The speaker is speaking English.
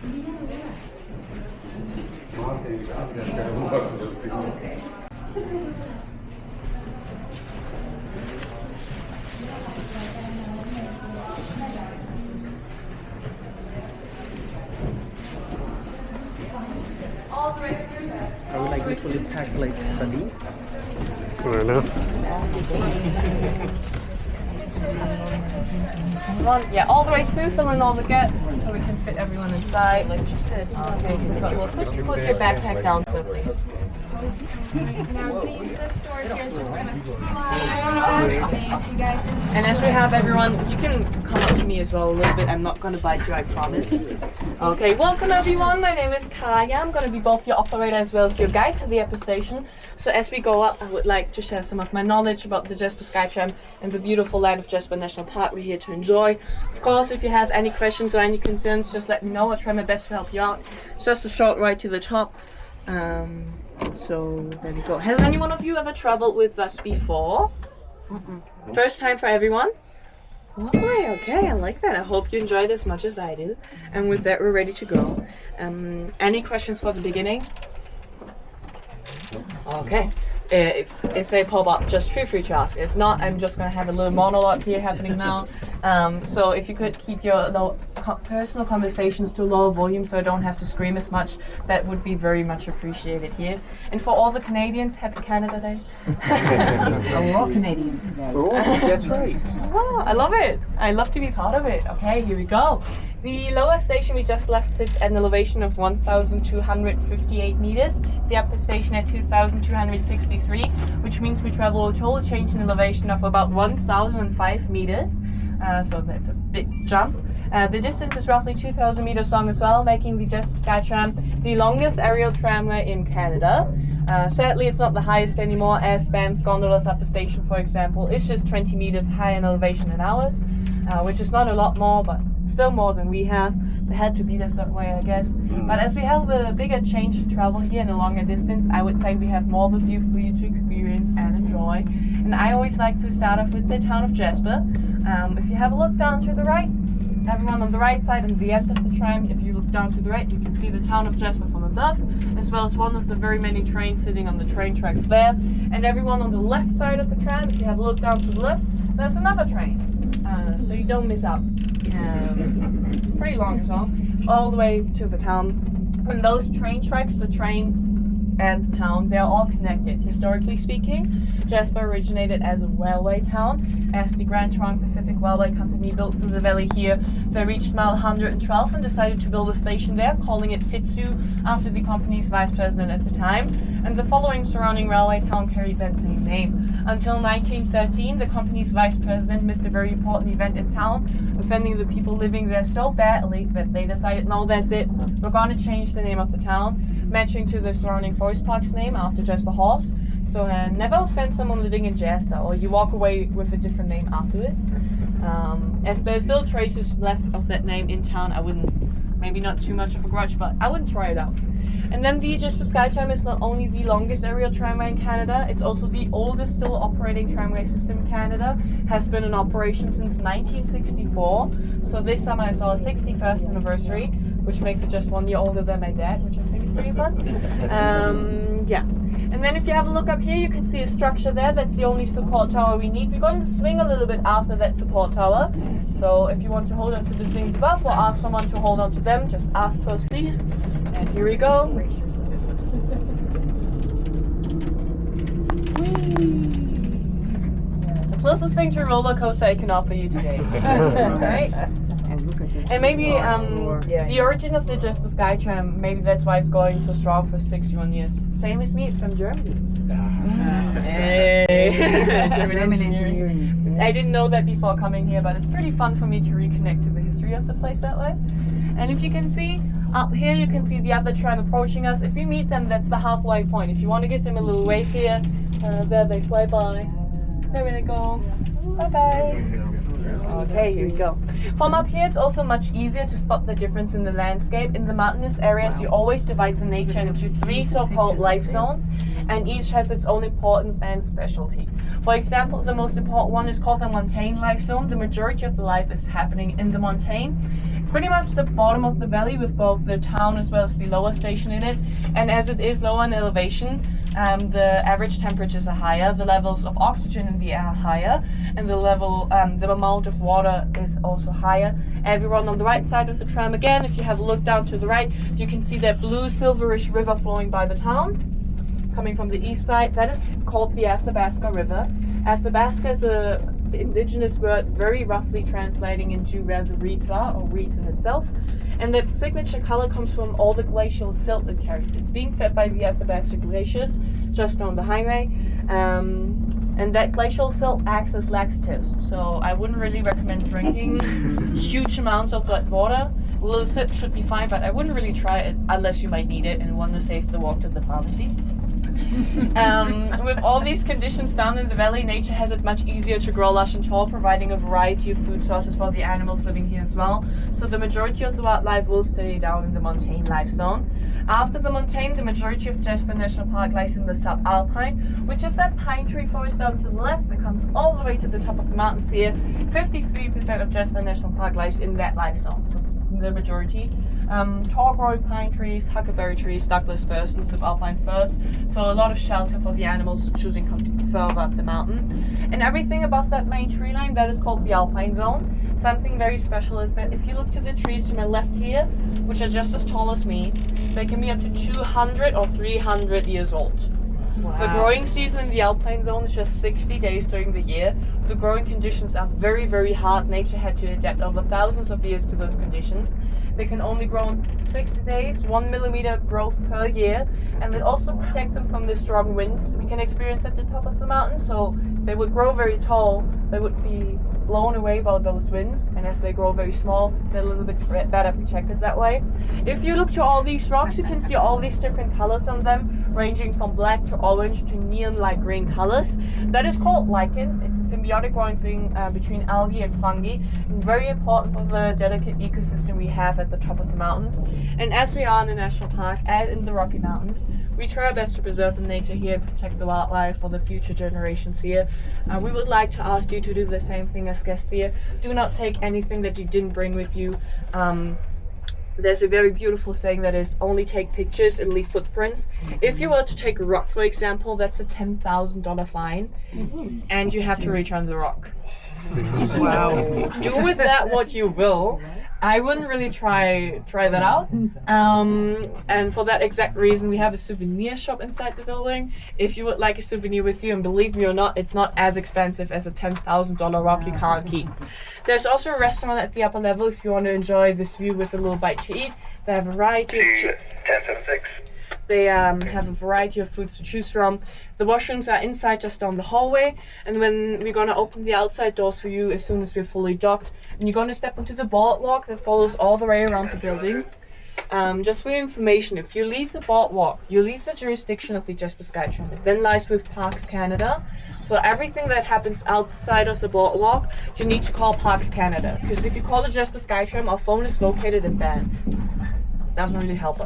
I would like literally packed like sardines. I don't know. Yeah, all the way through, fill in all the gaps so we can fit everyone inside, like she said. Okay, so put your backpack down, so please. Now the store here is just gonna slide. Thank you guys. And as we have everyone, you can come up to me as well a little bit. I'm not gonna bite you, I promise. Okay, welcome everyone. My name is Kaya. I'm gonna be both your operator as well as your guide to the Jasper station. So as we go up, I would like to share some of my knowledge about the Jasper SkyTram and the beautiful land of Jasper National Park we're here to enjoy. Of course, if you have any questions or any concerns, just let me know. I'll try my best to help you out. It's just a short ride to the top. So there we go. Has any one of you ever traveled with us before? First time for everyone? Lovely, okay, I like that. I hope you enjoyed as much as I do. And with that, we're ready to go. Any questions for the beginning? Okay. If they pop up, just feel free to ask. If not, I'm just going to have a little monologue here happening now. So if you could keep your personal conversations to a lower volume so I don't have to scream as much, that would be very much appreciated here. And for all the Canadians, happy Canada Day. We're all Canadians today. Oh, that's right. Oh, I love it. I love to be part of it. Okay, here we go. The lower station we just left sits at an elevation of 1,258 meters. The upper station at 2,263, which means we travel a total change in elevation of about 1,005 meters. So that's a big jump. The distance is roughly 2,000 meters long as well, making the Jasper SkyTram the longest aerial tramway in Canada. Sadly, it's not the highest anymore, as Banff's Gondolas upper station, for example, is just 20 meters higher in elevation than ours, which is not a lot more, but still more than we have. They had to be this way, I guess. But as we have a bigger change to travel here in a longer distance, I would say we have more of a view for you to experience and enjoy. And I always like to start off with the town of Jasper. If you have a look down to the right, everyone on the right side and the end of the tram, if you look down to the right, you can see the town of Jasper from above, as well as one of the very many trains sitting on the train tracks there. And everyone on the left side of the tram, if you have a look down to the left, there's another train. So you don't miss out. It's pretty long as well, all the way to the town. And those train tracks, the train and the town, they're all connected. Historically speaking, Jasper originated as a railway town, as the Grand Trunk Pacific Railway Company built through the valley here. They reached mile 112 and decided to build a station there, calling it Fitzhugh after the company's vice president at the time. And the following surrounding railway town carried that same name. Until 1913, the company's vice president missed a very important event in town, offending the people living there so badly that they decided, no, that's it, we're going to change the name of the town, matching to the surrounding forest park's name after Jasper Horse. So never offend someone living in Jasper, or you walk away with a different name afterwards. As there's still traces left of that name in town, I wouldn't, maybe not too much of a grudge, but I wouldn't try it out. And then the Jasper SkyTram is not only the longest aerial tramway in Canada, it's also the oldest still operating tramway system in Canada. Has been in operation since 1964. So this summer I saw a 61st anniversary, which makes it just 1 year older than my dad, which I think is pretty fun. Yeah. And then if you have a look up here, you can see a structure there. That's the only support tower we need. We're going to swing a little bit after that support tower. So if you want to hold on to the swings above or ask someone to hold on to them, just ask first, please. And here we go. The closest thing to a roller coaster I can offer you today. Right? And maybe the origin of the Jasper SkyTram, maybe that's why it's going so strong for 61 years. Same as me, it's from Germany. Hey. German engineering. I didn't know that before coming here, but it's pretty fun for me to reconnect to the history of the place that way. And if you can see, up here you can see the other tram approaching us. If we meet them, that's the halfway point. If you want to give them a little wave here, there they fly by. There they go. Bye-bye. Okay, here we go. From up here, it's also much easier to spot the difference in the landscape. In the mountainous areas, you always divide the nature into 3 so-called life zones, and each has its own importance and specialty. For example, the most important one is called the montane life zone. The majority of the life is happening in the montane. It's pretty much the bottom of the valley with both the town as well as the lower station in it. And as it is lower in elevation, the average temperatures are higher, the levels of oxygen in the air are higher, and the amount of water is also higher. Everyone on the right side of the tram again, if you have a look down to the right, you can see that blue silverish river flowing by the town. Coming from the east side, that is called the Athabasca River. Athabasca is a indigenous word very roughly translating into where the reeds are, or reeds in itself. And the signature color comes from all the glacial silt it carries. It's being fed by the Athabasca glaciers just on the highway. And that glacial silt acts as laxatives. So I wouldn't really recommend drinking huge amounts of that water. A little sip should be fine, but I wouldn't really try it unless you might need it and want to save the walk to the pharmacy. With all these conditions down in the valley, nature has it much easier to grow lush and tall, providing a variety of food sources for the animals living here as well. So the majority of the wildlife will stay down in the montane life zone. After the montane, the majority of Jasper National Park lies in the subalpine, which is that pine tree forest down to the left that comes all the way to the top of the mountains here. 53% of Jasper National Park lies in that life zone, so the majority. Tall growing pine trees, huckleberry trees, Douglas firs and subalpine firs. So a lot of shelter for the animals choosing further up the mountain. And everything above that main tree line, that is called the alpine zone. Something very special is that if you look to the trees to my left here, which are just as tall as me, they can be up to 200 or 300 years old. Wow. The growing season in the alpine zone is just 60 days during the year. The growing conditions are very, very hard. Nature had to adapt over thousands of years to those conditions. They can only grow in 60 days, 1 millimeter growth per year, and it also protects them from the strong winds we can experience at the top of the mountain. So they would grow very tall, they would be blown away by those winds, and as they grow very small, they're a little bit better protected that way. If you look to all these rocks, you can see all these different colors on them, ranging from black to orange to neon light green colors. That is called lichen. It's a symbiotic growing thing between algae and fungi, and very important for the delicate ecosystem we have at the top of the mountains. And as we are in a national park and in the Rocky Mountains, we try our best to preserve the nature here and protect the wildlife for the future generations here. We would like to ask you to do the same thing as guests here. Do not take anything that you didn't bring with you. There's a very beautiful saying that is, only take pictures and leave footprints. If you were to take a rock, for example, that's a $10,000 fine, and you have to return the rock. Wow. Do with that what you will. I wouldn't really try that out. And for that exact reason, we have a souvenir shop inside the building. If you would like a souvenir with you, and believe me or not, it's not as expensive as a $10,000 rock you can't keep. There's also a restaurant at the upper level if you want to enjoy this view with a little bite to eat. They have a variety of They have a variety of foods to choose from. The washrooms are inside just down the hallway, and when we're gonna open the outside doors for you as soon as we're fully docked, and you're gonna step onto the boardwalk that follows all the way around the building. Just for your information, if you leave the boardwalk, you leave the jurisdiction of the Jasper SkyTram. It then lies with Parks Canada. So everything that happens outside of the boardwalk, you need to call Parks Canada. Because if you call the Jasper SkyTram, our phone is located in Banff. Doesn't really help us.